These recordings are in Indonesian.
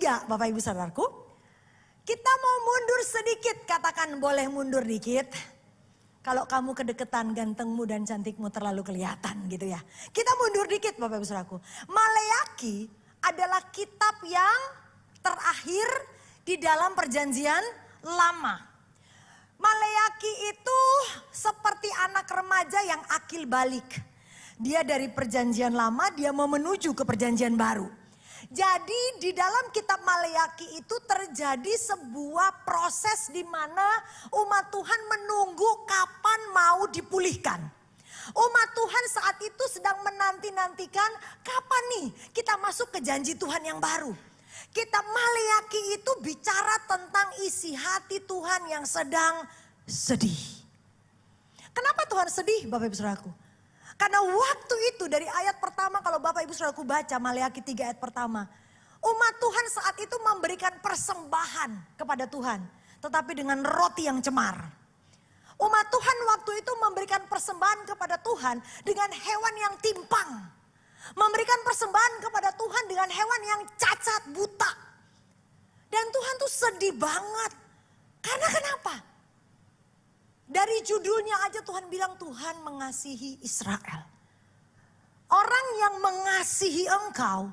3 Bapak Ibu Saudaraku. Kita mau mundur sedikit, katakan boleh mundur dikit. Kalau kamu kedeketan gantengmu dan cantikmu terlalu kelihatan gitu ya. Kita mundur dikit Bapak Ibu Saudaraku. Maleaki adalah kitab yang terakhir di dalam perjanjian lama. Maleaki itu seperti anak remaja yang akil balik. Dia dari perjanjian lama, dia mau menuju ke perjanjian baru. Jadi di dalam kitab Maleaki itu terjadi sebuah proses di mana umat Tuhan menunggu kapan mau dipulihkan. Umat Tuhan saat itu sedang menanti-nantikan kapan nih kita masuk ke janji Tuhan yang baru. Kitab Maleaki itu bicara tentang isi hati Tuhan yang sedang sedih. Kenapa Tuhan sedih Bapak Ibu Saudaraku? Karena waktu itu dari ayat pertama kalau Bapak Ibu Saudaraku baca Maleaki 3 ayat pertama. Umat Tuhan saat itu memberikan persembahan kepada Tuhan. Tetapi dengan roti yang cemar. Umat Tuhan waktu itu memberikan persembahan kepada Tuhan dengan hewan yang timpang. Memberikan persembahan kepada Tuhan dengan hewan yang cacat buta. Dan Tuhan tuh sedih banget. Karena kenapa? Dari judulnya aja Tuhan bilang Tuhan mengasihi Israel. Orang yang mengasihi engkau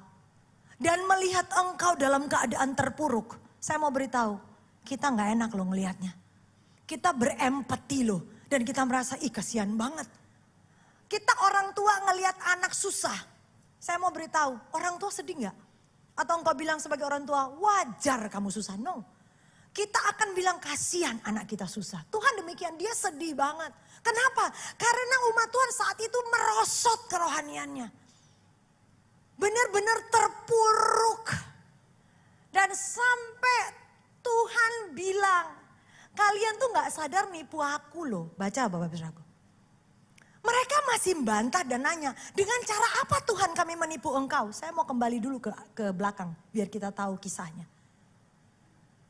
dan melihat engkau dalam keadaan terpuruk. Saya mau beritahu, kita gak enak loh ngelihatnya. Kita berempati loh dan kita merasa ih kasihan banget. Kita orang tua ngelihat anak susah. Saya mau beritahu, orang tua sedih gak? Atau engkau bilang sebagai orang tua, wajar kamu susah? No. Kita akan bilang kasihan anak kita susah. Tuhan demikian, dia sedih banget. Kenapa? Karena umat Tuhan saat itu merosot kerohaniannya. Benar-benar terpuruk. Dan sampai Tuhan bilang, kalian tuh gak sadar nipu aku loh. Baca Bapak Ibu Saudaraku. Mereka masih membantah dan nanya, dengan cara apa Tuhan kami menipu engkau? Saya mau kembali dulu ke belakang, biar kita tahu kisahnya.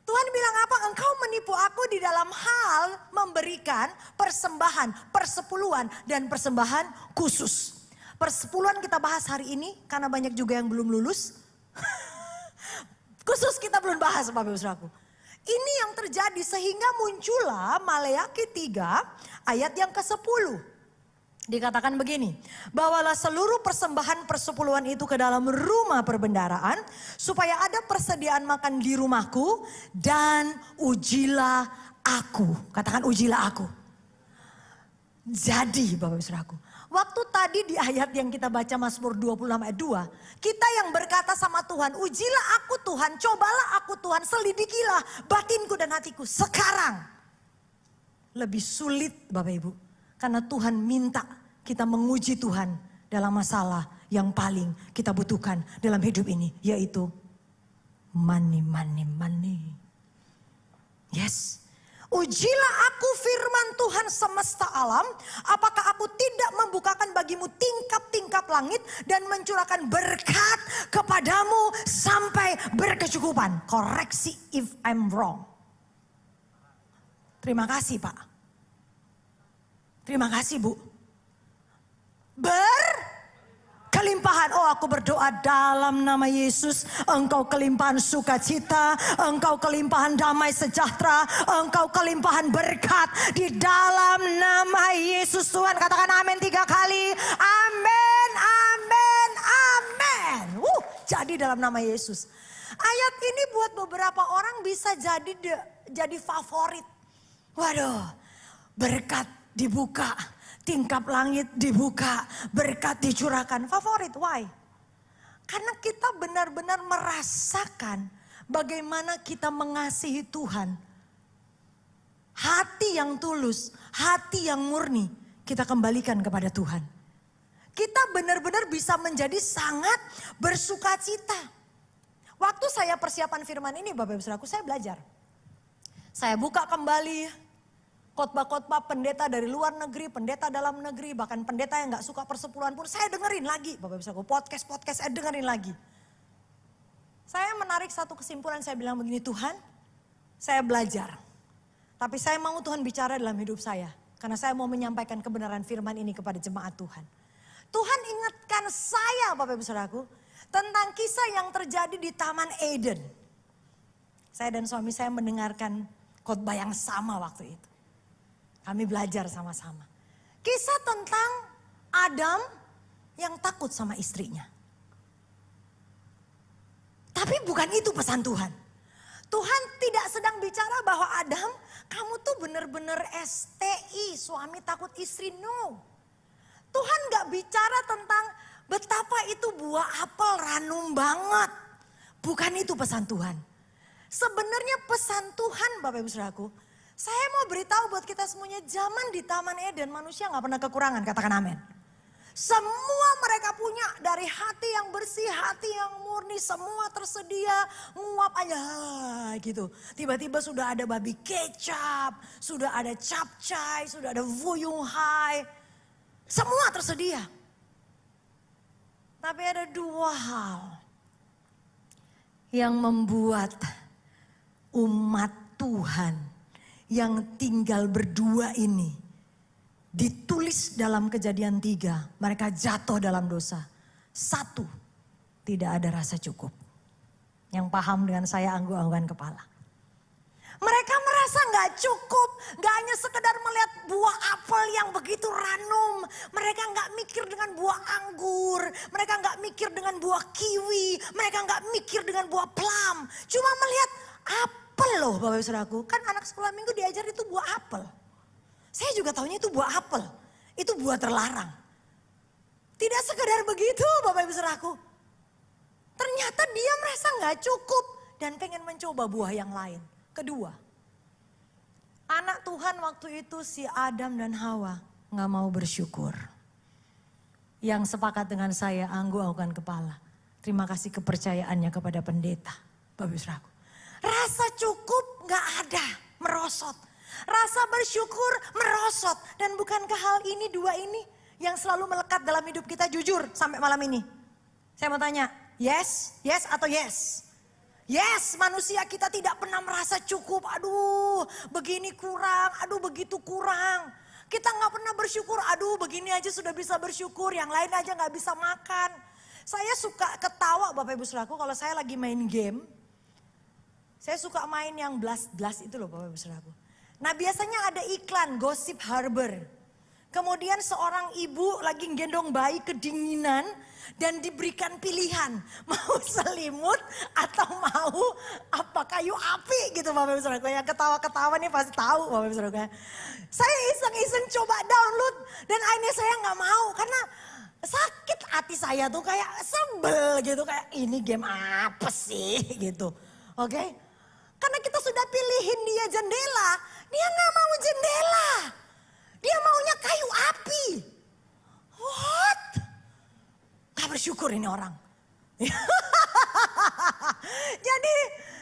Tuhan bilang apa? Engkau menipu aku di dalam hal memberikan persembahan, persepuluhan dan persembahan khusus. Persepuluhan kita bahas hari ini, karena banyak juga yang belum lulus. Khusus kita belum bahas Bapak Ibu Saudaraku. Ini yang terjadi sehingga muncullah Maleaki 3 ayat yang ke-10. Dikatakan begini, bawalah seluruh persembahan persepuluhan itu ke dalam rumah perbendaharaan supaya ada persediaan makan di rumahku dan ujilah aku. Katakan ujilah aku. Jadi Bapak Ibu Saudaraku, waktu tadi di ayat yang kita baca Mazmur 26 ayat 2, kita yang berkata sama Tuhan, ujilah aku Tuhan, cobalah aku Tuhan, selidikilah batinku dan hatiku. Sekarang lebih sulit Bapak Ibu. Karena Tuhan minta kita menguji Tuhan dalam masalah yang paling kita butuhkan dalam hidup ini. Yaitu money. Yes. Ujilah aku firman Tuhan semesta alam. Apakah aku tidak membukakan bagimu tingkap-tingkap langit. Dan mencurahkan berkat kepadamu sampai berkecukupan. Koreksi if I'm wrong. Terima kasih Pak. Terima kasih Bu. Berkelimpahan. Oh aku berdoa dalam nama Yesus. Engkau kelimpahan sukacita. Engkau kelimpahan damai sejahtera. Engkau kelimpahan berkat. Di dalam nama Yesus Tuhan. Katakan amin 3 kali. Amin, amin, amin. Jadi dalam nama Yesus. Ayat ini buat beberapa orang bisa jadi favorit. Waduh, berkat dibuka, tingkap langit dibuka, berkat dicurahkan. Favorit, why? Karena kita benar-benar merasakan bagaimana kita mengasihi Tuhan. Hati yang tulus, hati yang murni kita kembalikan kepada Tuhan. Kita benar-benar bisa menjadi sangat bersukacita. Waktu saya persiapan firman ini Bapak Ibu Saudaraku, saya belajar. Saya buka kembali khotbah-khotbah pendeta dari luar negeri, pendeta dalam negeri, bahkan pendeta yang gak suka persepuluhan pun saya dengerin lagi. Bapak Ibu Saudaraku, podcast saya dengerin lagi. Saya menarik satu kesimpulan, saya bilang begini, Tuhan saya belajar. Tapi saya mau Tuhan bicara dalam hidup saya. Karena saya mau menyampaikan kebenaran firman ini kepada jemaat Tuhan. Tuhan ingatkan saya Bapak Ibu Saudaraku tentang kisah yang terjadi di Taman Eden. Saya dan suami saya mendengarkan khotbah yang sama waktu itu. Kami belajar sama-sama. Kisah tentang Adam yang takut sama istrinya. Tapi bukan itu pesan Tuhan. Tuhan tidak sedang bicara bahwa Adam, kamu tuh bener-bener STI, suami takut istri, no. Tuhan gak bicara tentang betapa itu buah apel ranum banget. Bukan itu pesan Tuhan. Sebenarnya pesan Tuhan Bapak Ibu Saudaraku, saya mau beritahu buat kita semuanya, zaman di Taman Eden manusia gak pernah kekurangan, katakan amin. Semua mereka punya, dari hati yang bersih, hati yang murni, semua tersedia, nguap aja gitu. Tiba-tiba sudah ada babi kecap, sudah ada capcay, sudah ada fuyung hai. Semua tersedia. Tapi ada dua hal yang membuat umat Tuhan yang tinggal berdua ini ditulis dalam Kejadian 3, mereka jatuh dalam dosa. Satu, tidak ada rasa cukup. Yang paham dengan saya angguk-anggukan kepala. Mereka merasa gak cukup, gak hanya sekedar melihat buah apel yang begitu ranum. Mereka gak mikir dengan buah anggur, mereka gak mikir dengan buah kiwi, mereka gak mikir dengan buah plum. Cuma melihat apel loh Bapak Ibu Saudaraku, kan anak sekolah minggu diajar itu buah apel. Saya juga tahunya itu buah apel, itu buah terlarang. Tidak sekedar begitu Bapak Ibu Saudaraku. Ternyata dia merasa gak cukup dan pengen mencoba buah yang lain. Kedua, anak Tuhan waktu itu si Adam dan Hawa gak mau bersyukur. Yang sepakat dengan saya angguk-anggukan kepala. Terima kasih kepercayaannya kepada pendeta. Bapak Ibu Saudaraku. Rasa cukup gak ada, merosot. Rasa bersyukur merosot. Dan bukankah hal ini, dua ini yang selalu melekat dalam hidup kita, jujur sampai malam ini? Saya mau tanya, yes, yes atau yes? Yes, manusia kita tidak pernah merasa cukup. Aduh, begini kurang, aduh begitu kurang. Kita gak pernah bersyukur, aduh begini aja sudah bisa bersyukur, yang lain aja gak bisa makan. Saya suka ketawa Bapak Ibu Saudaraku kalau saya lagi main game. Saya suka main yang blast itu loh Bapak Ibu Saudaraku. Nah biasanya ada iklan Gossip Harbor. Kemudian seorang ibu lagi gendong bayi kedinginan dan diberikan pilihan. Mau selimut atau mau apa kayu api gitu Bapak Ibu Saudaraku. Yang ketawa-ketawa nih pasti tahu Bapak Ibu Saudaraku. Saya iseng-iseng coba download dan akhirnya saya gak mau karena sakit hati saya tuh kayak sebel gitu. Kayak ini game apa sih gitu. Oke. Karena kita sudah pilihin dia jendela, dia gak mau jendela. Dia maunya kayu api. What? Gak bersyukur ini orang. Jadi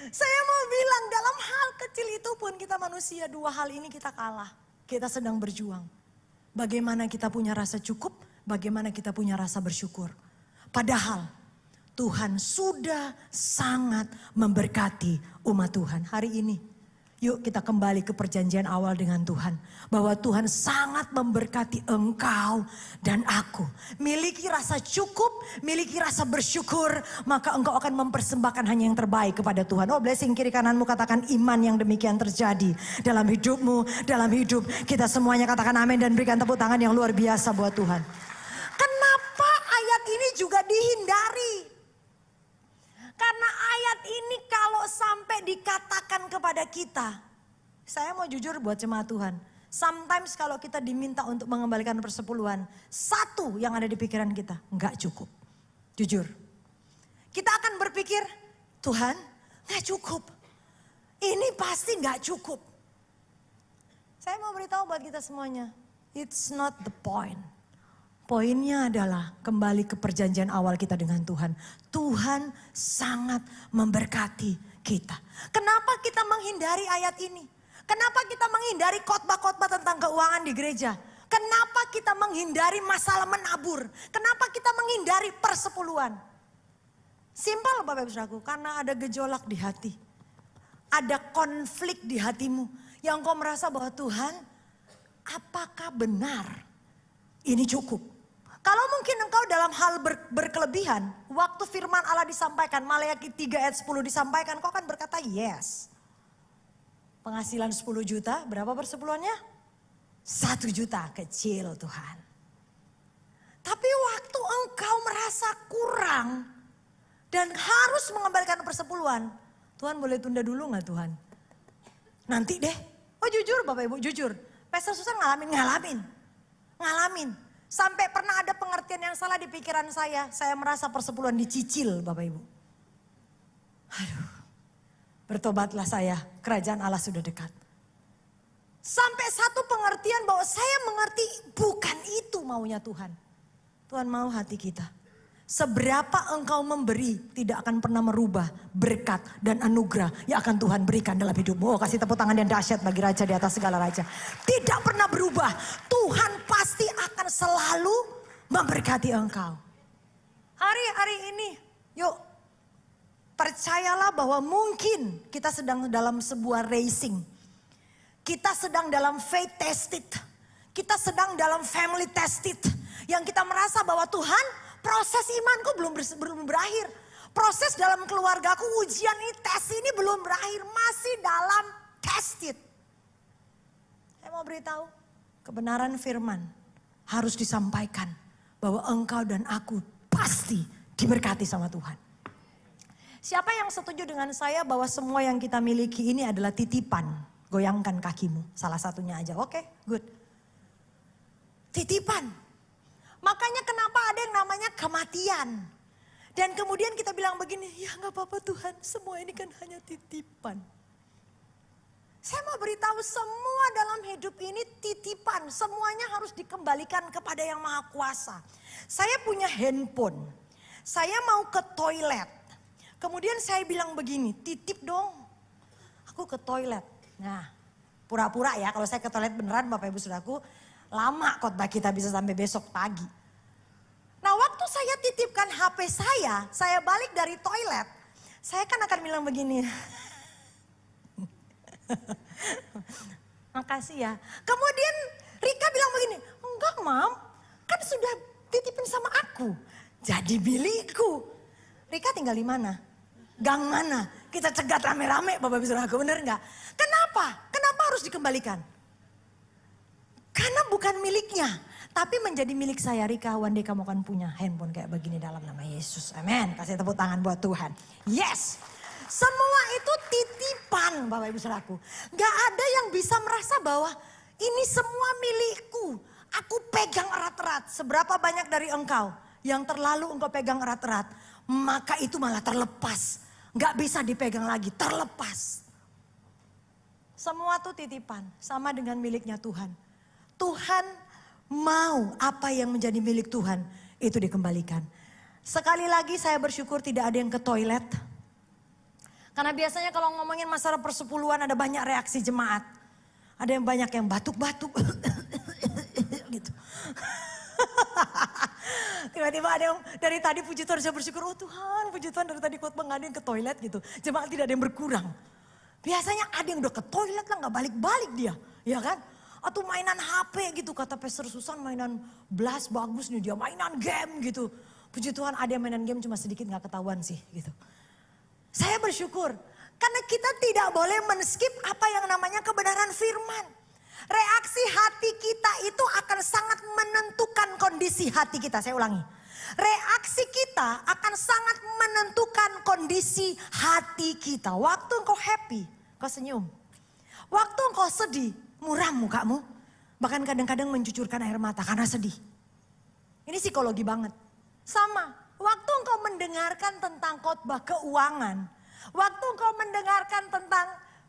saya mau bilang dalam hal kecil itu pun kita manusia, dua hal ini kita kalah. Kita sedang berjuang. Bagaimana kita punya rasa cukup, bagaimana kita punya rasa bersyukur. Padahal Tuhan sudah sangat memberkati umat Tuhan. Hari ini yuk kita kembali ke perjanjian awal dengan Tuhan. Bahwa Tuhan sangat memberkati engkau dan aku. Miliki rasa cukup, miliki rasa bersyukur. Maka engkau akan mempersembahkan hanya yang terbaik kepada Tuhan. Oh blessing kiri kananmu katakan iman yang demikian terjadi. Dalam hidupmu, dalam hidup kita semuanya katakan amin. Dan berikan tepuk tangan yang luar biasa buat Tuhan. Kenapa ayat ini juga dihindari? Karena ayat ini kalau sampai dikatakan kepada kita, saya mau jujur buat jemaat Tuhan. Sometimes kalau kita diminta untuk mengembalikan persepuluhan, satu yang ada di pikiran kita, nggak cukup. Jujur. Kita akan berpikir, Tuhan nggak cukup. Ini pasti nggak cukup. Saya mau beritahu buat kita semuanya, it's not the point. Poinnya adalah kembali ke perjanjian awal kita dengan Tuhan. Tuhan sangat memberkati kita. Kenapa kita menghindari ayat ini? Kenapa kita menghindari khotbah-khotbah tentang keuangan di gereja? Kenapa kita menghindari masalah menabur? Kenapa kita menghindari persepuluhan? Simpel Bapak Ibu Saudaraku, karena ada gejolak di hati. Ada konflik di hatimu yang kau merasa bahwa Tuhan, apakah benar ini cukup? Kalau mungkin engkau dalam hal berkelebihan, waktu firman Allah disampaikan, Maleakhi 3 ayat 10 disampaikan, kau akan berkata yes. Penghasilan 10 juta, berapa persepuluhannya? 1 juta, kecil Tuhan. Tapi waktu engkau merasa kurang dan harus mengembalikan persepuluhan, Tuhan boleh tunda dulu gak Tuhan? Nanti deh. Oh jujur Bapak Ibu, jujur. Pastor Susan ngalamin. Sampai pernah ada pengertian yang salah di pikiran saya merasa persepuluhan dicicil Bapak Ibu. Aduh, bertobatlah saya, kerajaan Allah sudah dekat. Sampai satu pengertian bahwa saya mengerti bukan itu maunya Tuhan. Tuhan mau hati kita. Seberapa engkau memberi tidak akan pernah merubah berkat dan anugerah yang akan Tuhan berikan dalam hidupmu. Oh, kasih tepuk tangan yang dahsyat bagi Raja di atas segala raja. Tidak pernah berubah. Tuhan pasti akan selalu memberkati engkau. Hari-hari ini yuk percayalah bahwa mungkin kita sedang dalam sebuah racing. Kita sedang dalam faith tested. Kita sedang dalam family tested. Yang kita merasa bahwa Tuhan, proses imanku belum berakhir. Proses dalam keluargaku, ujian ini, tes ini belum berakhir. Masih dalam tested. Saya mau beritahu, kebenaran firman harus disampaikan. Bahwa engkau dan aku pasti diberkati sama Tuhan. Siapa yang setuju dengan saya bahwa semua yang kita miliki ini adalah titipan? Goyangkan kakimu, salah satunya aja. Oke, good. Titipan. Makanya kenapa ada yang namanya kematian. Dan kemudian kita bilang begini, ya gak apa-apa Tuhan, semua ini kan hanya titipan. Saya mau beritahu semua dalam hidup ini titipan. Semuanya harus dikembalikan kepada yang Maha Kuasa. Saya punya handphone, saya mau ke toilet. Kemudian saya bilang begini, titip dong, aku ke toilet. Nah, pura-pura ya kalau saya ke toilet beneran Bapak Ibu Saudaraku, lama khotbah kita bisa sampai besok pagi. Nah waktu saya titipkan HP saya balik dari toilet, saya kan akan bilang begini. Makasih ya. Kemudian Rika bilang begini, enggak Mam, kan sudah titipin sama aku. Jadi milikku. Rika tinggal di mana? Gang mana? Kita cegat rame-rame Bapak Ibu Saudaraku, bener enggak? Kenapa? Kenapa harus dikembalikan? Karena bukan miliknya, tapi menjadi milik saya. Rika, one day kamu akan punya handphone kayak begini dalam nama Yesus. Amin. Kasih tepuk tangan buat Tuhan. Yes. Semua itu titipan Bapak Ibu Saudaraku. Gak ada yang bisa merasa bahwa ini semua milikku. Aku pegang erat-erat. Seberapa banyak dari engkau yang terlalu engkau pegang erat-erat. Maka itu malah terlepas. Gak bisa dipegang lagi, terlepas. Semua itu titipan, sama dengan miliknya Tuhan. Tuhan mau apa yang menjadi milik Tuhan itu dikembalikan. Sekali lagi saya bersyukur tidak ada yang ke toilet. Karena biasanya kalau ngomongin masalah persepuluhan ada banyak reaksi jemaat. Ada yang banyak yang batuk-batuk. Gitu. Tiba-tiba ada yang dari tadi puji Tuhan saya bersyukur. Oh Tuhan puji Tuhan dari tadi khotbah nggak ada yang ke toilet gitu. Jemaat tidak ada yang berkurang. Biasanya ada yang udah ke toilet lah gak balik-balik dia. Ya kan? Atau mainan HP gitu. Kata Pastor Susan mainan blast bagus nih dia. Mainan game gitu. Puji Tuhan ada yang mainan game cuma sedikit gak ketahuan sih gitu. Saya bersyukur. Karena kita tidak boleh men-skip apa yang namanya kebenaran firman. Reaksi hati kita itu akan sangat menentukan kondisi hati kita. Saya ulangi. Reaksi kita akan sangat menentukan kondisi hati kita. Waktu engkau happy, kau senyum. Waktu engkau sedih, muram mukamu. Bahkan kadang-kadang mencucurkan air mata karena sedih. Ini psikologi banget. Sama, waktu engkau mendengarkan tentang khotbah keuangan. Waktu engkau mendengarkan tentang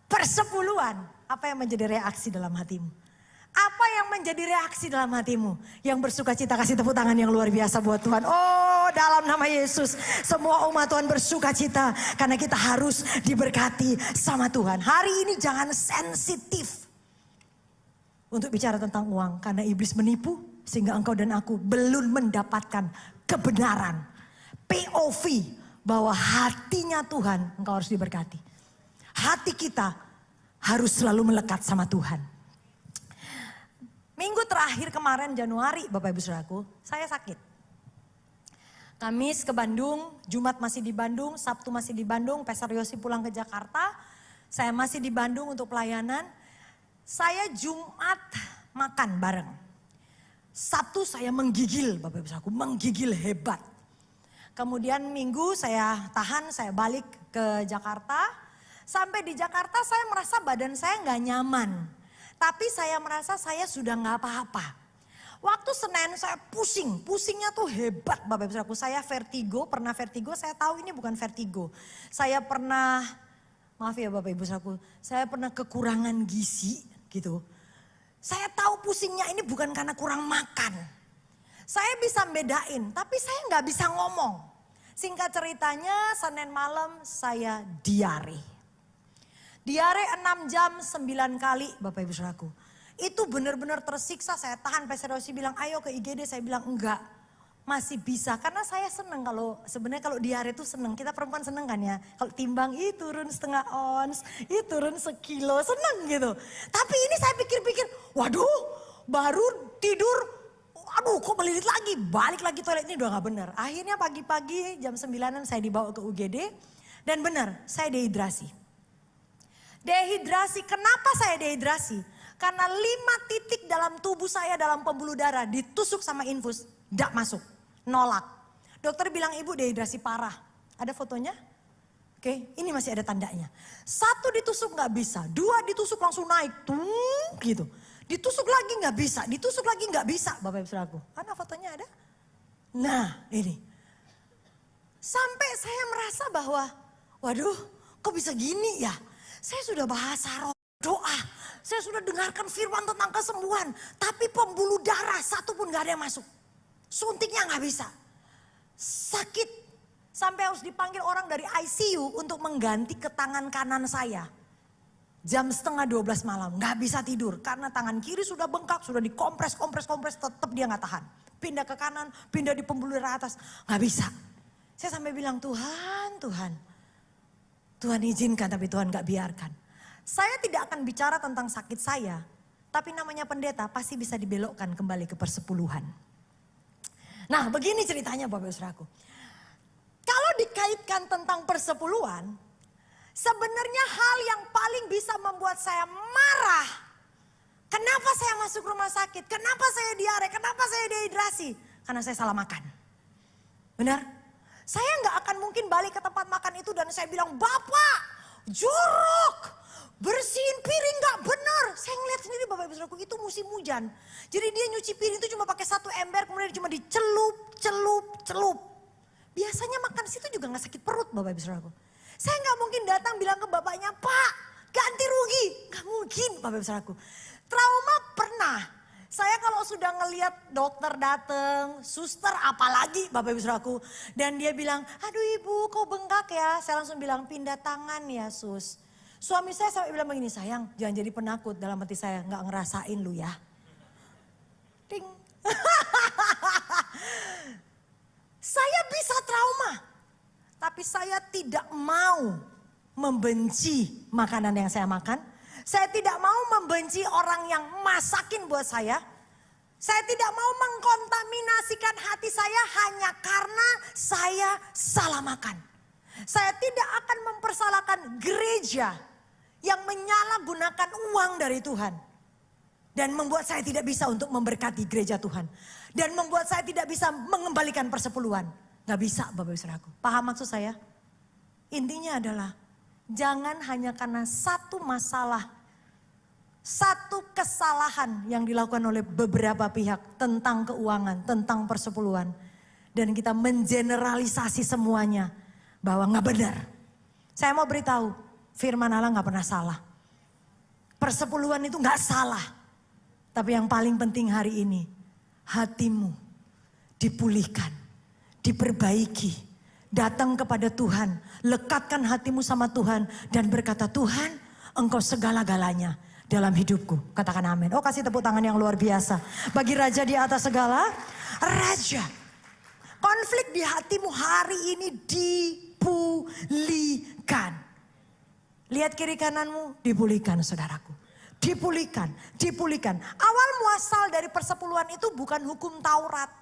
persepuluhan. Apa yang menjadi reaksi dalam hatimu? Apa yang menjadi reaksi dalam hatimu? Yang bersuka cita kasih tepuk tangan yang luar biasa buat Tuhan. Oh dalam nama Yesus. Semua umat Tuhan bersuka cita. Karena kita harus diberkati sama Tuhan. Hari ini jangan sensitif. Untuk bicara tentang uang. Karena iblis menipu. Sehingga engkau dan aku belum mendapatkan kebenaran. POV. Bahwa hatinya Tuhan engkau harus diberkati. Hati kita harus selalu melekat sama Tuhan. Minggu terakhir kemarin Januari Bapak Ibu Saudaraku, saya sakit. Kamis ke Bandung, Jumat masih di Bandung, Sabtu masih di Bandung, Pastor Yosi pulang ke Jakarta. Saya masih di Bandung untuk pelayanan. Saya Jumat makan bareng. Sabtu saya menggigil, Bapak Ibu Saudaraku, menggigil hebat. Kemudian Minggu saya tahan, saya balik ke Jakarta. Sampai di Jakarta saya merasa badan saya nggak nyaman. Tapi saya merasa saya sudah nggak apa-apa. Waktu Senin saya pusing, pusingnya tuh hebat Bapak Ibu Saudaraku. Saya vertigo, pernah vertigo, saya tahu ini bukan vertigo. Saya pernah, maaf ya Bapak Ibu Saudaraku, saya pernah kekurangan gizi gitu. Saya tahu pusingnya ini bukan karena kurang makan. Saya bisa bedain, tapi saya nggak bisa ngomong. Singkat ceritanya, Senin malam saya diare. Diare 6 jam 9 kali Bapak Ibu Saudaraku. Itu benar-benar tersiksa, saya tahan. Pastor Rosi bilang ayo ke IGD, saya bilang enggak. Masih bisa, karena saya seneng sebenarnya kalau diare itu seneng. Kita perempuan seneng kan ya. Kalau timbang turun setengah ons, turun sekilo, seneng gitu. Tapi ini saya pikir-pikir, waduh baru tidur. Aduh kok melilit lagi, balik lagi toilet, ini udah gak benar. Akhirnya pagi-pagi jam 9-an saya dibawa ke UGD. Dan benar, saya dehidrasi. Dehidrasi, kenapa saya dehidrasi? Karena 5 titik dalam tubuh saya, dalam pembuluh darah ditusuk sama infus, gak masuk, nolak. Dokter bilang ibu dehidrasi parah. Ada fotonya? Oke, ini masih ada tandanya. 1 ditusuk gak bisa, 2 ditusuk langsung naik, gitu. Ditusuk lagi nggak bisa, ditusuk lagi nggak bisa, Bapak Ibu Saudaraku. Mana fotonya ada? Nah ini. Sampai saya merasa bahwa, waduh kok bisa gini ya. Saya sudah bahasa roh, doa. Saya sudah dengarkan firman tentang kesembuhan. Tapi pembuluh darah 1 pun nggak ada yang masuk. Suntiknya nggak bisa. Sakit. Sampai harus dipanggil orang dari ICU untuk mengganti ke tangan kanan saya. Jam setengah 12 malam, gak bisa tidur. Karena tangan kiri sudah bengkak, sudah dikompres, tetap dia gak tahan. Pindah ke kanan, pindah di pembuluh darah atas, gak bisa. Saya sampai bilang, Tuhan izinkan tapi Tuhan gak biarkan. Saya tidak akan bicara tentang sakit saya, tapi namanya pendeta pasti bisa dibelokkan kembali ke persepuluhan. Nah begini ceritanya Bapak Ibu Saudaraku. Kalau dikaitkan tentang persepuluhan, sebenarnya hal yang paling bisa membuat saya marah. Kenapa saya masuk rumah sakit? Kenapa saya diare? Kenapa saya dehidrasi? Karena saya salah makan. Benar? Saya nggak akan mungkin balik ke tempat makan itu dan saya bilang, Bapak, jorok, bersihin piring nggak benar. Saya ngeliat sendiri Bapak Ibu Saudaraku, itu musim hujan. Jadi dia nyuci piring itu cuma pakai 1 ember, kemudian cuma dicelup. Biasanya makan situ juga nggak sakit perut Bapak Ibu Saudaraku. Saya nggak mungkin datang bilang ke bapaknya, Pak ganti rugi. Nggak mungkin Bapak Ibu Saudaraku. Trauma pernah. Saya kalau sudah ngelihat dokter datang, suster apalagi Bapak Ibu Saudaraku. Dan dia bilang, aduh ibu kok bengkak ya. Saya langsung bilang pindah tangan ya sus. Suami saya sampai bilang begini, sayang jangan jadi penakut. Dalam hati saya nggak ngerasain lu ya. Ding. Saya bisa trauma. Tapi saya tidak mau membenci makanan yang saya makan. Saya tidak mau membenci orang yang masakin buat saya. Saya tidak mau mengkontaminasikan hati saya hanya karena saya salah makan. Saya tidak akan mempersalahkan gereja yang menyalahgunakan uang dari Tuhan. Dan membuat saya tidak bisa untuk memberkati gereja Tuhan. Dan membuat saya tidak bisa mengembalikan persepuluhan. Gak bisa Bapak Ibu Saudaraku. Paham maksud saya? Intinya adalah jangan hanya karena satu masalah, satu kesalahan yang dilakukan oleh beberapa pihak tentang keuangan, tentang persepuluhan. Dan kita mengeneralisasi semuanya bahwa gak benar. Saya mau beritahu, firman Allah gak pernah salah. Persepuluhan itu gak salah. Tapi yang paling penting hari ini, hatimu dipulihkan. Diperbaiki, datang kepada Tuhan, lekatkan hatimu sama Tuhan dan berkata, Tuhan engkau segala-galanya dalam hidupku. Katakan amin. Oh kasih tepuk tangan yang luar biasa. Bagi Raja di atas segala Raja. Konflik di hatimu hari ini dipulihkan. Lihat kiri kananmu, dipulihkan saudaraku. Dipulihkan. Awal muasal dari persepuluhan itu bukan hukum Taurat.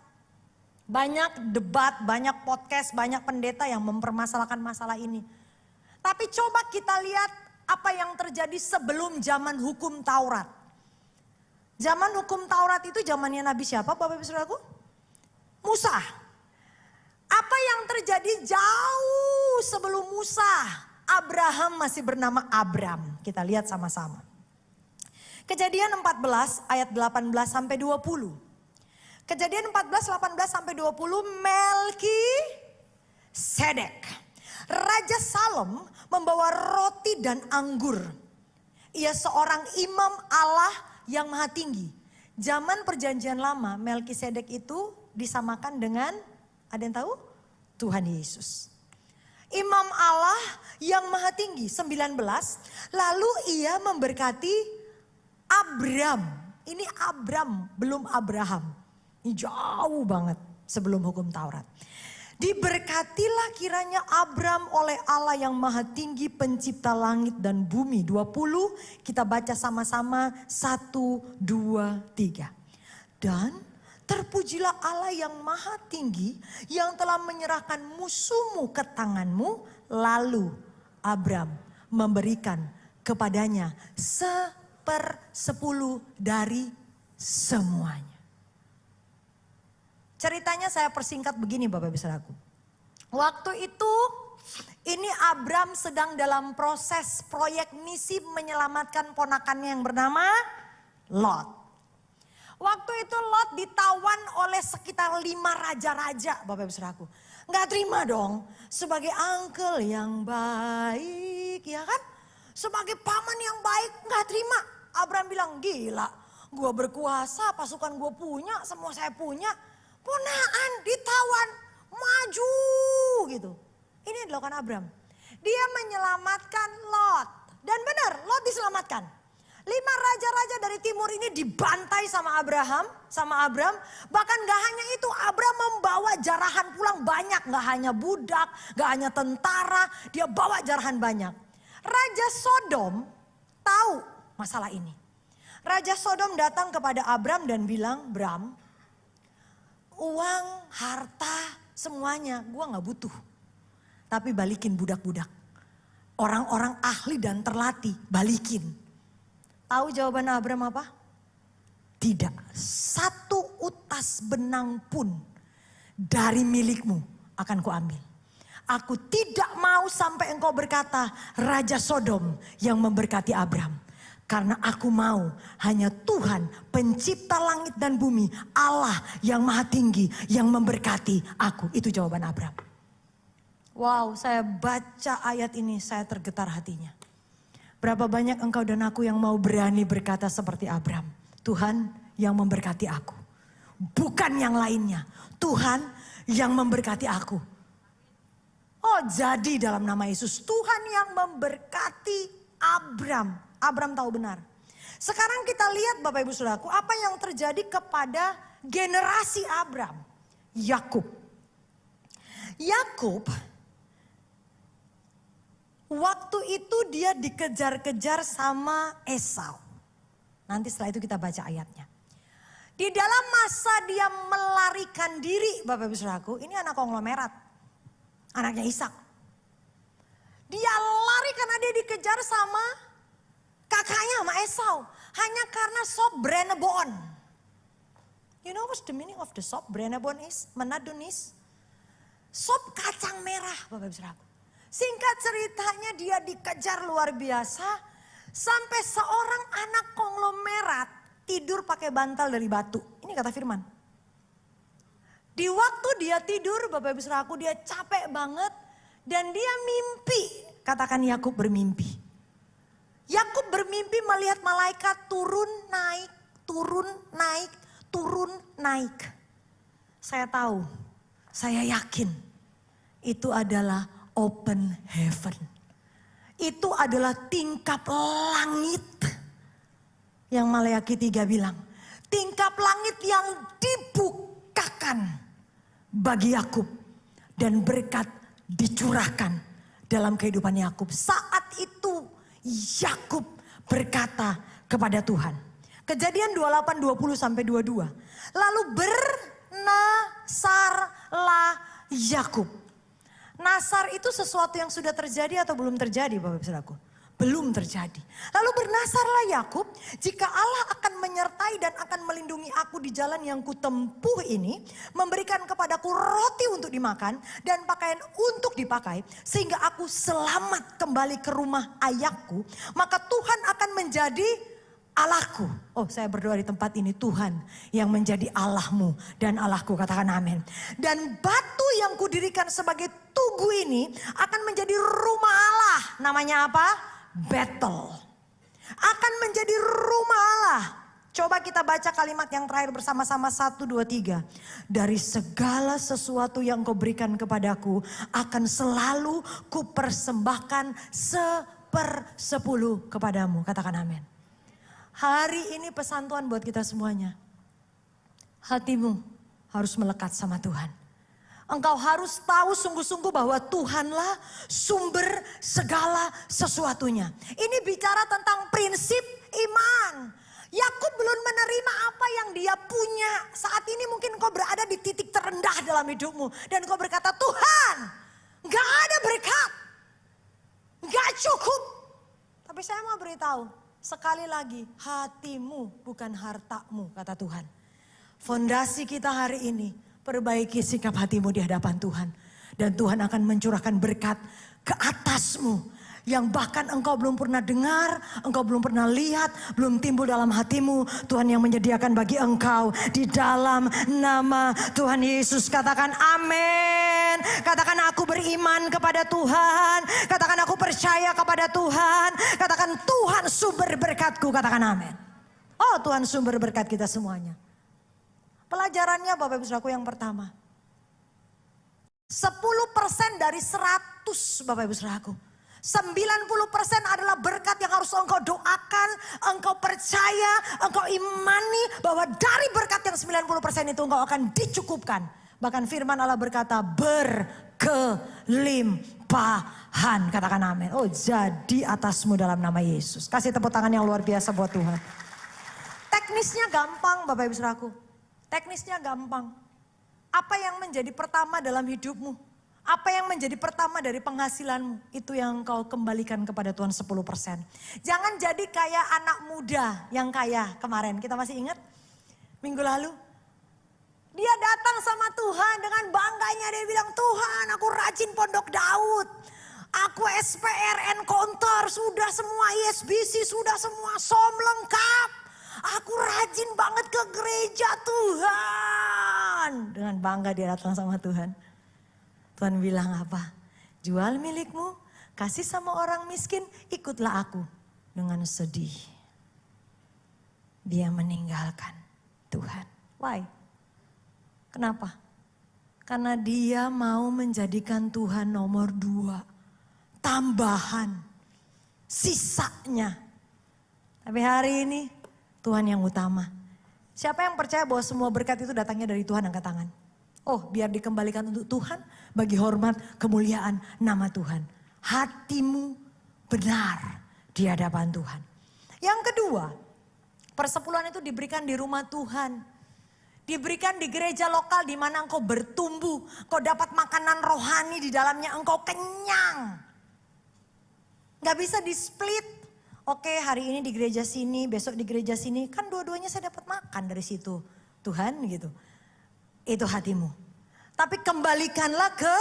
Banyak debat, banyak podcast, banyak pendeta yang mempermasalahkan masalah ini. Tapi coba kita lihat apa yang terjadi sebelum zaman hukum Taurat. Zaman hukum Taurat itu zamannya Nabi siapa Bapak Ibu Saudaraku? Musa. Apa yang terjadi jauh sebelum Musa? Abraham masih bernama Abram. Kita lihat sama-sama. Kejadian 14 ayat 18 sampai 20. Kejadian 14, 18 sampai 20 Melkisedek. Raja Salem membawa roti dan anggur. Ia seorang imam Allah yang maha tinggi. Zaman perjanjian lama Melkisedek itu disamakan dengan, ada yang tahu? Tuhan Yesus. Imam Allah yang maha tinggi, 19. Lalu ia memberkati Abram. Ini Abram, belum Abraham. Ini jauh banget sebelum hukum Taurat. Diberkatilah kiranya Abram oleh Allah yang maha tinggi pencipta langit dan bumi. 20 kita baca sama-sama 1, 2, 3. Dan terpujilah Allah yang maha tinggi yang telah menyerahkan musuhmu ke tanganmu. Lalu Abram memberikan kepadanya 1/10 dari semuanya. Ceritanya saya persingkat begini Bapak Ibu Saudaraku. Waktu itu ini Abram sedang dalam proses proyek misi menyelamatkan ponakannya yang bernama Lot. Waktu itu Lot ditawan oleh sekitar 5 raja-raja Bapak Ibu Saudaraku. Nggak terima dong sebagai uncle yang baik ya kan. Sebagai paman yang baik nggak terima. Abram bilang gila gue berkuasa pasukan gue punya semua saya punya. Ponaan ditawan maju gitu. Ini yang dilakukan Abram. Dia menyelamatkan Lot. Dan benar Lot diselamatkan. 5 raja-raja dari timur ini dibantai sama Abram. Bahkan gak hanya itu Abram membawa jarahan pulang banyak. Gak hanya budak, gak hanya tentara. Dia bawa jarahan banyak. Raja Sodom tahu masalah ini. Raja Sodom datang kepada Abram dan bilang, Bram, uang, harta, semuanya gue gak butuh. Tapi balikin budak-budak. Orang-orang ahli dan terlatih, balikin. Tahu jawaban Abram apa? Tidak, 1 utas benang pun dari milikmu akan kuambil. Aku tidak mau sampai engkau berkata Raja Sodom yang memberkati Abram. Karena aku mau hanya Tuhan pencipta langit dan bumi. Allah yang maha tinggi yang memberkati aku. Itu jawaban Abram. Wow, saya baca ayat ini saya tergetar hatinya. Berapa banyak engkau dan aku yang mau berani berkata seperti Abram. Tuhan yang memberkati aku. Bukan yang lainnya. Tuhan yang memberkati aku. Oh jadi dalam nama Yesus Tuhan yang memberkati Abram. Abram tahu benar. Sekarang kita lihat Bapak Ibu Saudaraku apa yang terjadi kepada generasi Abram. Yakub. Yakub waktu itu dia dikejar-kejar sama Esau. Nanti setelah itu kita baca ayatnya. Di dalam masa dia melarikan diri Bapak Ibu Saudaraku, ini anak konglomerat. Anaknya Ishak. Dia lari karena dia dikejar sama kakaknya sama Esau. Hanya karena sop Brenebon. You know what's the meaning of the sop Brenebon is? Menadun is? Sop kacang merah Bapak Ibu Saudaraku. Singkat ceritanya dia dikejar luar biasa. Sampai seorang anak konglomerat tidur pakai bantal dari batu. Ini kata firman. Di waktu dia tidur Bapak Ibu Saudaraku dia capek banget. Dan dia mimpi. Katakan Yakub bermimpi. Yakub bermimpi melihat malaikat turun naik, turun naik, turun naik. Saya tahu, saya yakin itu adalah open heaven. Itu adalah tingkap langit. Yang Maleakhi 3 bilang, tingkap langit yang dibukakan bagi Yakub dan berkat dicurahkan dalam kehidupan Yakub. Saat itu Yakub berkata kepada Tuhan. Kejadian 28, 20 sampai 22. Lalu bernasarlah Yakub. Nasar itu sesuatu yang sudah terjadi atau belum terjadi Bapak Ibu Saudaraku? belum terjadi. Lalu bernasarlah Yakub, jika Allah akan menyertai dan akan melindungi aku di jalan yang kutempuh ini, memberikan kepadaku roti untuk dimakan dan pakaian untuk dipakai, sehingga aku selamat kembali ke rumah ayahku, maka Tuhan akan menjadi Allahku. Oh, saya berdoa di tempat ini, Tuhan yang menjadi Allahmu dan Allahku, katakan amin. Dan batu yang kudirikan sebagai tugu ini akan menjadi rumah Allah. Namanya apa? Bethel. Akan menjadi rumah Allah. Coba kita baca kalimat yang terakhir bersama-sama, 1, 2, 3. Dari segala sesuatu yang kau berikan kepadaku, akan selalu kupersembahkan 1/10 kepadamu. Katakan amin. Hari ini pesan Tuhan buat kita semuanya. Hatimu harus melekat sama Tuhan. Engkau harus tahu sungguh-sungguh bahwa Tuhanlah sumber segala sesuatunya. Ini bicara tentang prinsip iman. Yakub belum menerima apa yang dia punya. Saat ini mungkin kau berada di titik terendah dalam hidupmu. Dan kau berkata, Tuhan, gak ada berkat. Gak cukup. Tapi saya mau beritahu, sekali lagi, hatimu bukan hartamu, kata Tuhan. Fondasi kita hari ini, perbaiki sikap hatimu di hadapan Tuhan. Dan Tuhan akan mencurahkan berkat ke atasmu. Yang bahkan engkau belum pernah dengar, engkau belum pernah lihat, belum timbul dalam hatimu. Tuhan yang menyediakan bagi engkau di dalam nama Tuhan Yesus. Katakan amin. Katakan aku beriman kepada Tuhan. Katakan aku percaya kepada Tuhan. Katakan Tuhan sumber berkatku. Katakan amin. Oh, Tuhan sumber berkat kita semuanya. Pelajarannya Bapak Ibu Saudaraku yang pertama. 10% dari 100 Bapak Ibu Saudaraku. 90% adalah berkat yang harus engkau doakan, engkau percaya, engkau imani bahwa dari berkat yang 90% itu engkau akan dicukupkan. Bahkan firman Allah berkata berkelimpahan. Katakan amin. Oh, jadi atasmu dalam nama Yesus. Kasih tepuk tangan yang luar biasa buat Tuhan. Teknisnya gampang Bapak Ibu Saudaraku. Teknisnya gampang. Apa yang menjadi pertama dalam hidupmu? Apa yang menjadi pertama dari penghasilanmu? Itu yang kau kembalikan kepada Tuhan 10%. Jangan jadi kayak anak muda yang kaya kemarin. Kita masih ingat? Minggu lalu. Dia datang sama Tuhan dengan bangganya. Dia bilang, Tuhan aku rajin pondok Daud. Aku SPRN Counter, sudah semua ISBC, sudah semua SOM lengkap. Aku rajin banget ke gereja Tuhan. Dengan bangga dia datang sama Tuhan. Tuhan bilang apa? Jual milikmu, kasih sama orang miskin, ikutlah aku. Dengan sedih. Dia meninggalkan Tuhan. Why? Kenapa? Karena dia mau menjadikan Tuhan nomor 2. Tambahan. Sisanya. Tapi hari ini Tuhan yang utama. Siapa yang percaya bahwa semua berkat itu datangnya dari Tuhan, angkat tangan. Oh, biar dikembalikan untuk Tuhan, bagi hormat, kemuliaan nama Tuhan. Hatimu benar di hadapan Tuhan. Yang kedua, persepuluhan itu diberikan di rumah Tuhan. Diberikan di gereja lokal di mana engkau bertumbuh. Kau dapat makanan rohani di dalamnya, engkau kenyang. Gak bisa di-split. Oke, hari ini di gereja sini, besok di gereja sini. Kan dua-duanya saya dapat makan dari situ. Tuhan gitu. Itu hatimu. Tapi kembalikanlah ke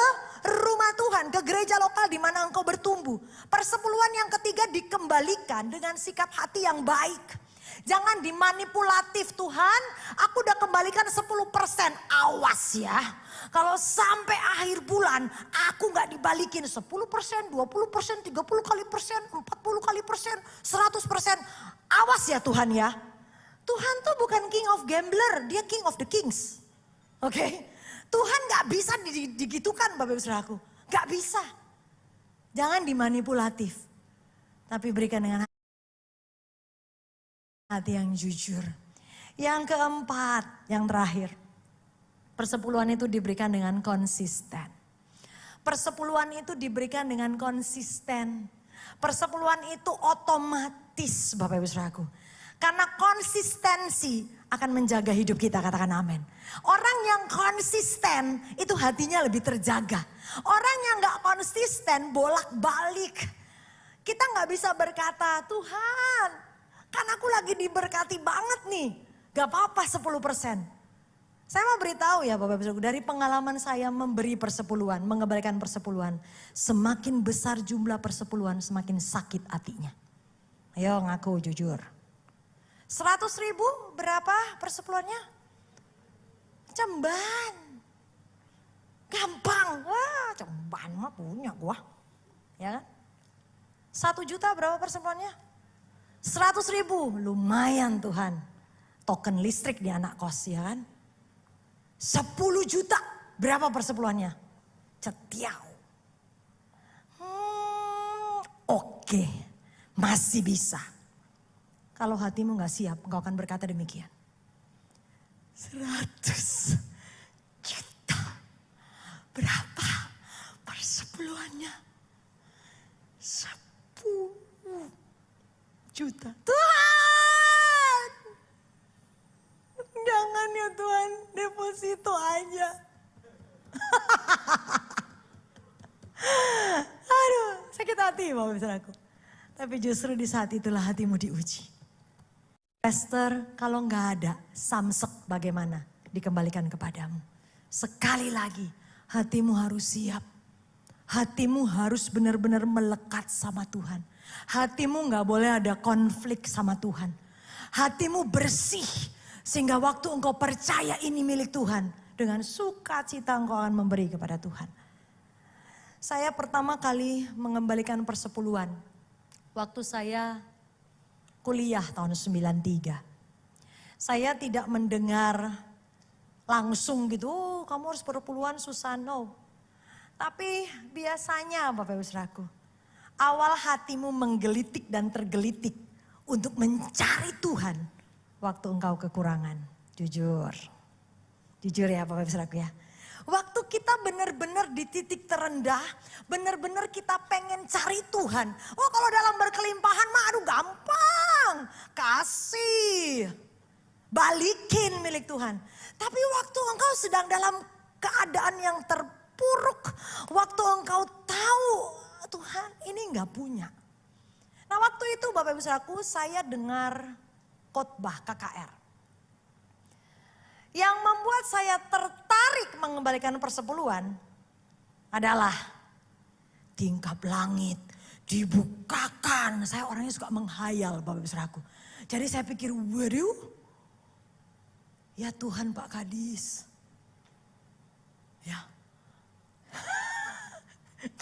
rumah Tuhan, ke gereja lokal di mana engkau bertumbuh. Persepuluhan yang ketiga dikembalikan dengan sikap hati yang baik. Jangan dimanipulatif, Tuhan, aku udah kembalikan 10%. Awas ya, kalau sampai akhir bulan aku gak dibalikin 10%, 20%, 30 kali persen, 40 kali persen, 100%. Awas ya Tuhan ya. Tuhan tuh bukan king of gambler, dia king of the kings. Oke, Tuhan gak bisa digitukan Bapak Ibu Saudaraku. Gak bisa. Jangan dimanipulatif. Tapi berikan dengan hati yang jujur. Yang keempat, yang terakhir. Persepuluhan itu diberikan dengan konsisten. Persepuluhan itu diberikan dengan konsisten. Persepuluhan itu otomatis Bapak Ibu Saudaraku. Karena konsistensi akan menjaga hidup kita, katakan amin. Orang yang konsisten itu hatinya lebih terjaga. Orang yang gak konsisten bolak-balik. Kita nggak bisa berkata, Tuhan kan aku lagi diberkati banget nih. Gak apa-apa 10%. Saya mau beritahu ya Bapak Ibu, dari pengalaman saya memberi persepuluhan, mengembalikan persepuluhan. Semakin besar jumlah persepuluhan, semakin sakit hatinya. Ayo ngaku jujur. 100.000 berapa persepuluhannya? Cemban. Gampang. Wah cemban mah punya gua. Ya kan? 1 juta berapa persepuluhannya? 100.000. Lumayan Tuhan. Token listrik di anak kos ya kan? 10 juta berapa persepuluhannya? Cetiau. Oke, masih bisa. Kalau hatimu gak siap, engkau akan berkata demikian. 100 juta. Berapa persepuluhannya? 10 juta. Tuhan! Jangan ya Tuhan, deposito aja. Aduh, sakit hati Bapak Ibu Saudaraku. Tapi justru di saat itulah hatimu diuji. Pastor, kalau nggak ada samsek bagaimana dikembalikan kepadamu. Sekali lagi, hatimu harus siap. Hatimu harus benar-benar melekat sama Tuhan. Hatimu nggak boleh ada konflik sama Tuhan. Hatimu bersih. Sehingga waktu engkau percaya ini milik Tuhan. Dengan sukacita engkau akan memberi kepada Tuhan. Saya pertama kali mengembalikan persepuluhan. Waktu saya kuliah tahun 93. Saya tidak mendengar langsung gitu, oh kamu harus persepuluhan susah, no. Tapi biasanya Bapak Ibu Saudaraku, awal hatimu menggelitik dan tergelitik untuk mencari Tuhan waktu engkau kekurangan. Jujur. Jujur ya Bapak Ibu Saudaraku ya. Waktu kita benar-benar di titik terendah, benar-benar kita pengen cari Tuhan. Oh kalau dalam berkelimpahan mah aduh gampang. Kasih. Balikin milik Tuhan. Tapi waktu engkau sedang dalam keadaan yang terpuruk. Waktu engkau tahu Tuhan ini enggak punya. Nah waktu itu Bapak Ibu Saudaraku saya dengar khotbah KKR. Yang membuat saya tertarik mengembalikan persepuluhan adalah tingkap langit dibukakan. Saya orangnya suka menghayal Bapak Ibu Saudaraku. Jadi saya pikir waduh ya Tuhan Pak Kadis. Ya.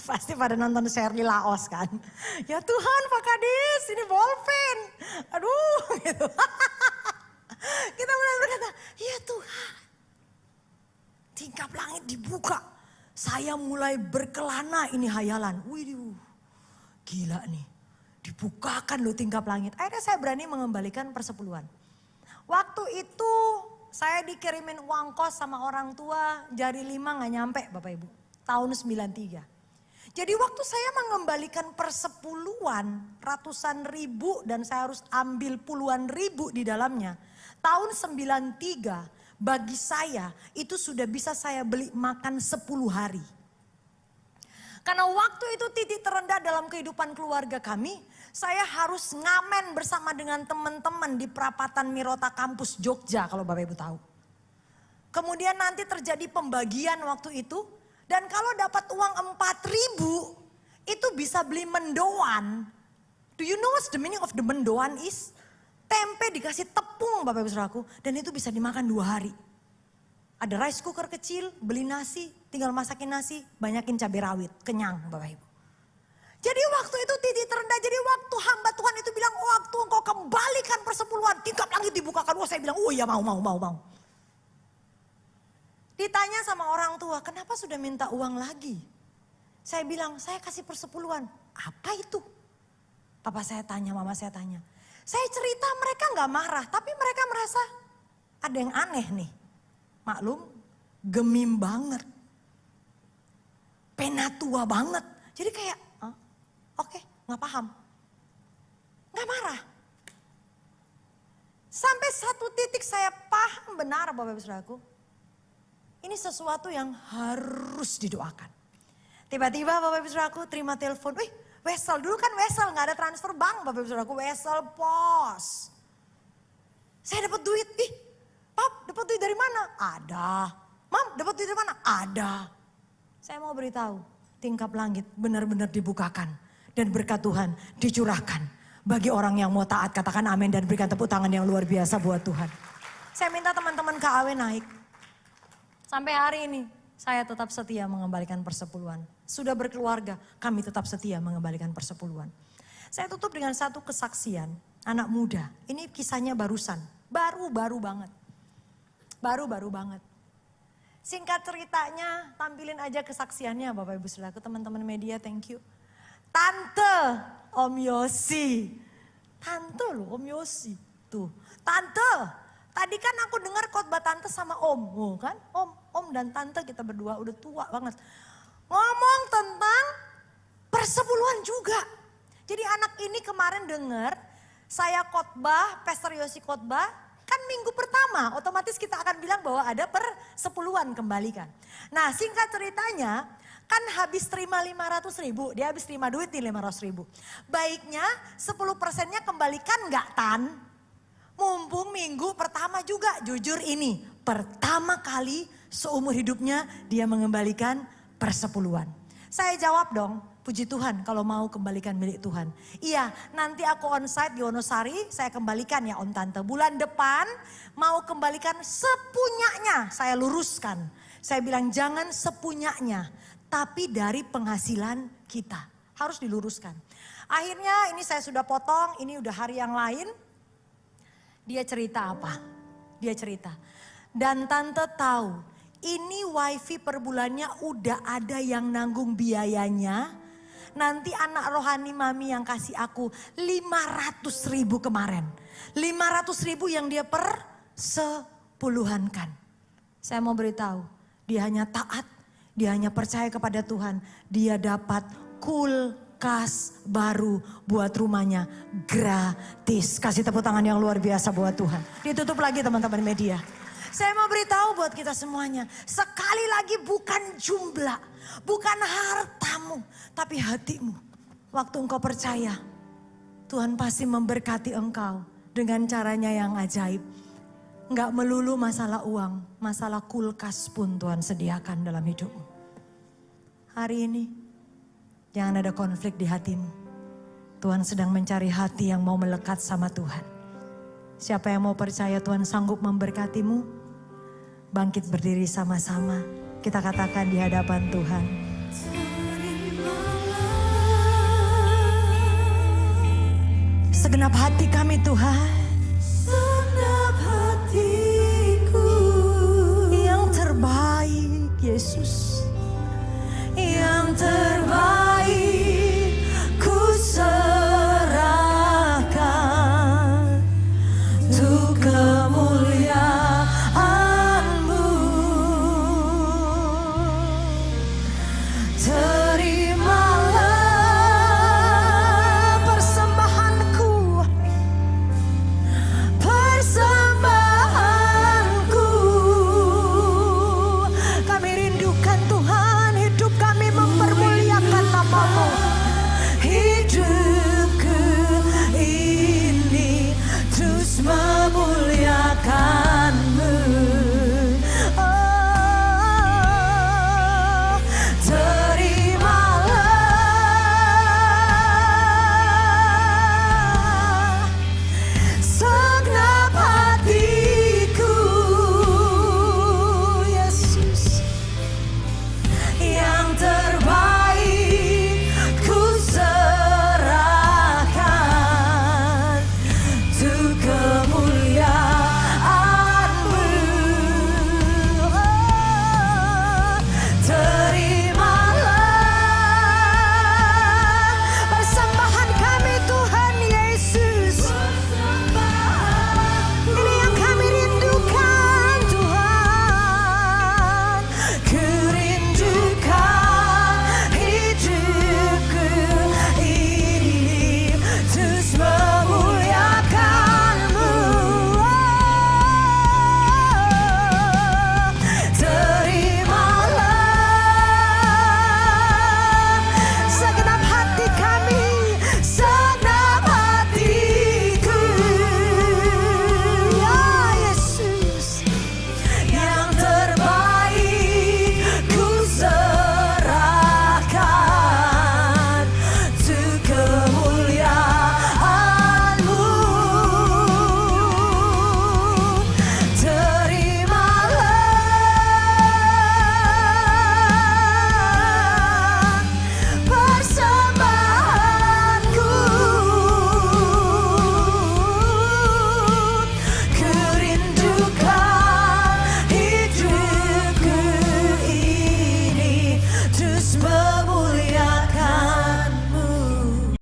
Pasti pada nonton Shirley Laos kan. Ya Tuhan Pak Kadis ini bolpen. Aduh gitu. Kita mulai berkata, ya Tuhan. Tingkap langit dibuka. Saya mulai berkelana ini hayalan. Wih, gila nih. Dibukakan loh tingkap langit. Akhirnya saya berani mengembalikan persepuluhan. Waktu itu saya dikirimin uang kos sama orang tua. Jari 5 gak nyampe Bapak Ibu. Tahun 93. Jadi waktu saya mengembalikan persepuluhan ratusan ribu dan saya harus ambil puluhan ribu di dalamnya. Tahun 93 bagi saya itu sudah bisa saya beli makan 10 hari. Karena waktu itu titik terendah dalam kehidupan keluarga kami. Saya harus ngamen bersama dengan teman-teman di perapatan Mirota Kampus Jogja kalau Bapak Ibu tahu. Kemudian nanti terjadi pembagian waktu itu. Dan kalau dapat uang 4.000 itu bisa beli mendoan. Do you know what the meaning of the mendoan is? Tempe dikasih tepung Bapak Ibu Saudaraku dan itu bisa dimakan 2 hari. Ada rice cooker kecil, beli nasi, tinggal masakin nasi, banyakin cabai rawit, kenyang Bapak Ibu. Jadi waktu itu titik terendah, jadi waktu hamba Tuhan itu bilang waktu engkau kembalikan persepuluhan, tingkap langit dibukakan. Oh saya bilang oh iya mau. Ditanya sama orang tua, kenapa sudah minta uang lagi? Saya bilang, saya kasih persepuluhan. Apa itu? Papa saya tanya, mama saya tanya. Saya cerita mereka gak marah, tapi mereka merasa ada yang aneh nih. Maklum, gemim banget. Penatua banget. Jadi kayak, oke, gak paham. Gak marah. Sampai satu titik saya paham benar Bapak Ibu Saudaraku. Ini sesuatu yang harus didoakan. Tiba-tiba Bapak Ibu Saudaraku terima telepon. Wesel, dulu kan Wesel gak ada transfer bank Bapak Ibu Saudaraku, Wesel pos. Saya dapat duit, Pap dapat duit dari mana? Ada. Mam dapat duit dari mana? Ada. Saya mau beritahu, tingkap langit benar-benar dibukakan. Dan berkat Tuhan dicurahkan. Bagi orang yang mau taat, katakan amin dan berikan tepuk tangan yang luar biasa buat Tuhan. Saya minta teman-teman KAW naik. Sampai hari ini saya tetap setia mengembalikan persepuluhan. Sudah berkeluarga, kami tetap setia mengembalikan persepuluhan. Saya tutup dengan satu kesaksian anak muda. Ini kisahnya barusan, baru banget. Baru banget. Singkat ceritanya, tampilin aja kesaksiannya Bapak Ibu Saudaraku, teman-teman media, thank you. Tante Om Yosi. Tante loh Om Yosi. Tuh, Tante. Tadi kan aku dengar khotbah Tante sama Om. Oh kan, Om dan Tante kita berdua udah tua banget. Ngomong tentang persepuluhan juga. Jadi anak ini kemarin dengar saya khotbah, Pastor Yosi khotbah, kan minggu pertama otomatis kita akan bilang bahwa ada persepuluhan kembalikan. Nah singkat ceritanya kan habis terima 500.000, dia habis terima duit nih 500.000. Baiknya 10%-nya kembalikan nggak Tan? Mumpung minggu pertama juga, jujur ini pertama kali seumur hidupnya dia mengembalikan persepuluhan. Saya jawab dong, puji Tuhan kalau mau kembalikan milik Tuhan. Iya, nanti aku onsite di Wonosari, saya kembalikan ya Om Tante. Bulan depan mau kembalikan sepunyanya, saya luruskan. Saya bilang jangan sepunyanya, tapi dari penghasilan kita. Harus diluruskan. Akhirnya ini saya sudah potong, ini udah hari yang lain. Dia cerita apa? Dia cerita. Dan Tante tahu, ini wifi per bulannya udah ada yang nanggung biayanya. Nanti anak rohani mami yang kasih aku 500.000 kemarin. 500.000 yang dia persepuluhankan. Saya mau beritahu, dia hanya taat, dia hanya percaya kepada Tuhan. Dia dapat kulkas baru buat rumahnya gratis. Kasih tepuk tangan yang luar biasa buat Tuhan. Ditutup lagi teman-teman media. Saya mau beritahu buat kita semuanya. Sekali lagi bukan jumlah, bukan hartamu, tapi hatimu. Waktu engkau percaya, Tuhan pasti memberkati engkau dengan caranya yang ajaib. Enggak melulu masalah uang, masalah kulkas pun Tuhan sediakan dalam hidupmu. Hari ini, jangan ada konflik di hatimu. Tuhan sedang mencari hati yang mau melekat sama Tuhan. Siapa yang mau percaya Tuhan sanggup memberkatimu? Bangkit berdiri sama-sama. Kita katakan di hadapan Tuhan. Segenap hati kami Tuhan.